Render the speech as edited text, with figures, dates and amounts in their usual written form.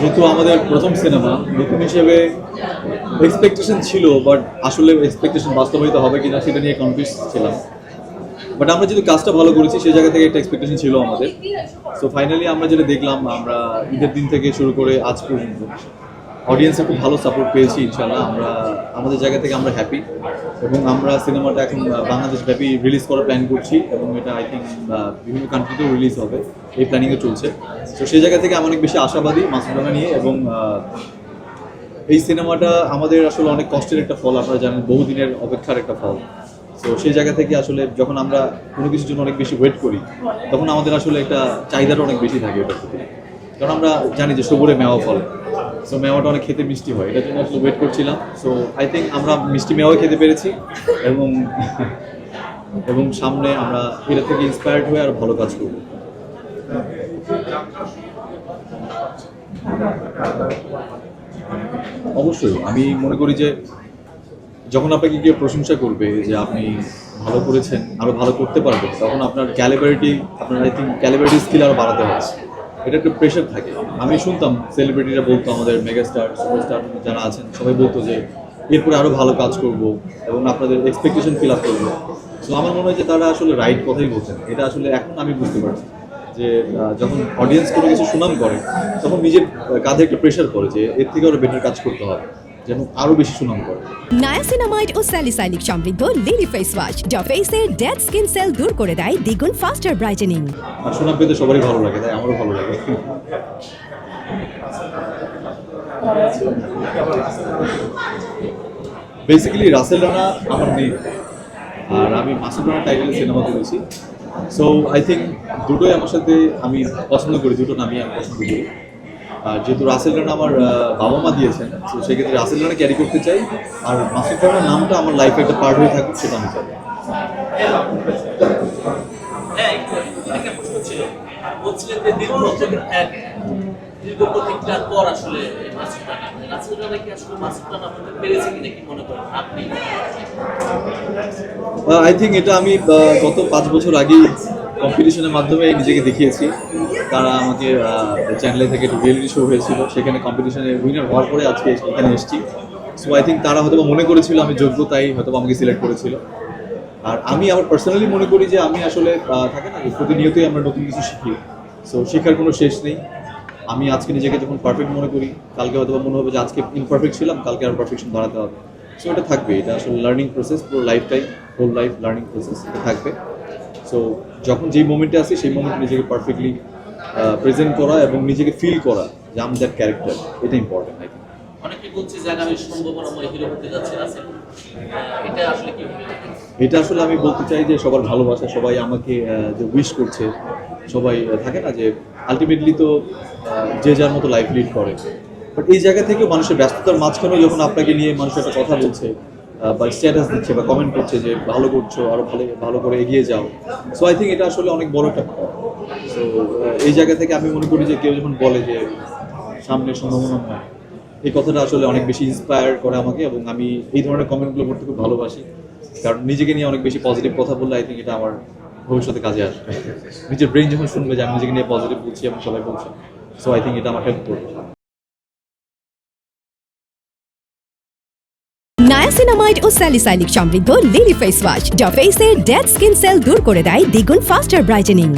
যেহেতু আমাদের প্রথম সিনেমা নতুন হিসেবে এক্সপেকটেশন ছিল, বাট আসলে এক্সপেকটেশন বাস্তবায়িত হবে কিনা সেটা নিয়ে কনফিউজ ছিলাম। বাট আমরা যেহেতু কাজটা ভালো করেছি সেই জায়গা থেকে একটা এক্সপেকটেশন ছিল আমাদের। সো ফাইনালি আমরা যেটা দেখলাম, আমরা ঈদের দিন থেকে শুরু করে আজ পর্যন্ত অডিয়েন্সে খুব ভালো সাপোর্ট পেয়েছি। ইনশাল্লাহ আমরা আমাদের জায়গা থেকে আমরা হ্যাপি, এবং আমরা সিনেমাটা এখন বাংলাদেশ ব্যাপী রিলিজ করার প্ল্যান করছি, এবং এটা আই থিঙ্ক বিভিন্ন কান্ট্রিতেও রিলিজ হবে, এই প্ল্যানিংয়ে চলছে। তো সেই জায়গা থেকে আমি অনেক বেশি আশাবাদী মাসুদ রানা নিয়ে, এবং এই সিনেমাটা আমাদের আসলে অনেক কষ্টের একটা ফল, আপনারা জানেন বহুদিনের অপেক্ষার একটা ফল। তো সেই জায়গা থেকে আসলে যখন আমরা কোনো কিছুর জন্য অনেক বেশি ওয়েট করি, তখন আমাদের আসলে একটা চাহিদাটা অনেক বেশি থাকে ওটার প্রতি, কারণ আমরা জানি যে সবুরে মেওয়া ফল। সো মেওয়াটা অনেক খেতে মিষ্টি হয়, এটার জন্য আসলে ওয়েট করছিলাম। সো আই থিঙ্ক আমরা মিষ্টি মেওয়া খেতে পেরেছি, এবং এবং সামনে আমরা এটা থেকে ইন্সপায়ার্ড হয়ে আরো ভালো কাজ করবো। অবশ্যই আমি মনে করি যে যখন আপনাকে কেউ প্রশংসা করবে যে আপনি ভালো করেছেন, আরো ভালো করতে পারবেন, তখন আপনার আপনার আই থিঙ্ক ক্যালিবারিটি স্কিল আরো বাড়াতে হবে। এটা একটা প্রেশার থাকে। আমি শুনতাম সেলিব্রিটিরা বলতো, আমাদের মেগাস্টার সুপারস্টার যারা আছেন সবাই বলতো যে এরপরে আরো ভালো কাজ করব এবং আপনাদের এক্সপেকটেশন ফিল আপ করবো। তো আমার মনে হয় যে তারা আসলে রাইট কথাই বলছেন। এটা আসলে এখন আমি বুঝতে পারছি যে যখন অডিয়েন্স কোনো কিছু সুনাম করে, তখন নিজের কাঁধে একটা প্রেশার পড়ে যে এর থেকে আরো বেটার কাজ করতে হবে, যেন আরো বেশি সুনাম করে। নায়াসিনামাইড ও স্যালিসাইলিক সমৃদ্ধ লিলি ফেস ওয়াশ যা ফেসের ডেড স্কিন সেল দূর করে দেয় দ্বিগুণ ফাস্টার ব্রাইটেনিং। আর সুনাম পেতে সবারই ভালো লাগে, তাই আমারও ভালো লাগে। বেসিক্যালি রাসেল রানা আমার মেয়ে, আর আমি মাসুদ রানা টাইটেলে সিনেমা করেছি। সো আই থিঙ্ক দুটোই আমার সাথে আমি পছন্দ করি, দুটো নামই আমি পছন্দ করি। আর যেহেতু রাসেল রানা আমার বাবা মা দিয়েছেন, তো সেক্ষেত্রে রাসেল রানা ক্যারি করতে চাই, আর মাসুদ রানার নামটা আমার লাইফে একটা পার্ট হয়ে থাকুক, সেটা আমি চাই। আই থিঙ্ক এটা আমি গত 5 বছর আগেই কম্পিটিশনের মাধ্যমে নিজেকে দেখিয়েছি। তারা আমাকে চ্যানেলে থেকে একটা রিয়েলিটি শো হয়েছিল, সেখানে কম্পিটিশনে উইনার হওয়ার পরে আজকে এখানে এসেছি। সো আই থিঙ্ক তারা হয়তো মনে করেছিল আমি যোগ্য, তাই হয়তো আমাকে সিলেক্ট করেছিল। আর আমি আমার পার্সোনালি মনে করি যে আমি আসলে থাকে না, প্রতিনিয়তই আমরা নতুন কিছু শিখি। সো শেখার কোনো শেষ নেই। আমি আজকে নিজেকে যখন পারফেক্ট মনে করি, কালকে হয়তো মনে হবে যে আজকে ইনপারফেক্ট ছিলাম, কালকে আর পারফেকশন বাড়াতে হবে। সো এটা থাকবে, এটা আসলে লার্নিং প্রসেস, পুরো লাইফটাই হোল লাইফ লার্নিং প্রসেস, এটা থাকবে। সো যখন যেই মোমেন্টে আসি সেই মোমেন্টে নিজেকে পারফেক্টলি প্রেজেন্ট করা এবং নিজেকে ফিল করা যে আমি দ্যাট ক্যারেক্টার, এটা ইম্পর্টেন্ট। আই থিঙ্ক অনেকে বলছে যে আগামী সম্ভাবনাময় হিরো হতে যাচ্ছে রাসেল, এটা আসলে কি? এটা আসলে আমি বলতে চাই যে সবার ভালোবাসা, সবাই আমাকে যে উইশ করছে, সবাই থাকে না যে আলটিমেটলি তো যে যার মতো লাইফ লিড করে। বাট এই জায়গা থেকেও মানুষের ব্যস্ততার মাঝখানেও যখন আপনাকে নিয়ে মানুষ একটা কথা বলছে বা স্ট্যাটাস দিচ্ছে বা কমেন্ট করছে যে ভালো করছো, আরো ভালো করে এগিয়ে যাও, সো আই থিঙ্ক এটা আসলে অনেক বড় একটা ব্যাপার। সো এই জায়গা থেকে আমি মনে করি যে কেউ যখন বলে যে সামনের সম্ভাবনা নয়, এই কথাটা আসলে অনেক বেশি ইন্সপায়ার করে আমাকে, এবং আমি এই ধরনের কমেন্টগুলো পড়তে খুব ভালোবাসি। কারণ নিজেকে নিয়ে অনেক বেশি পজিটিভ কথা বললে আই থিঙ্ক এটা আমার ভবিষ্যতে কাজে আসবে। নিজের ব্রেন যখন শুনবে যে আমি নিজেকে নিয়ে পজিটিভ বলছি এবং সবাই বলছে, সো আই থিঙ্ক এটা আমার হেল্প করবে। নায়াসিনামাইড ও স্যালিসাইলিক সমৃদ্ধ লিলি ফেস ওয়াশ যা ফেসের ডেড স্কিন সেল দূর করে দেয় দ্বিগুণ ফাস্টার ব্রাইটেনিং।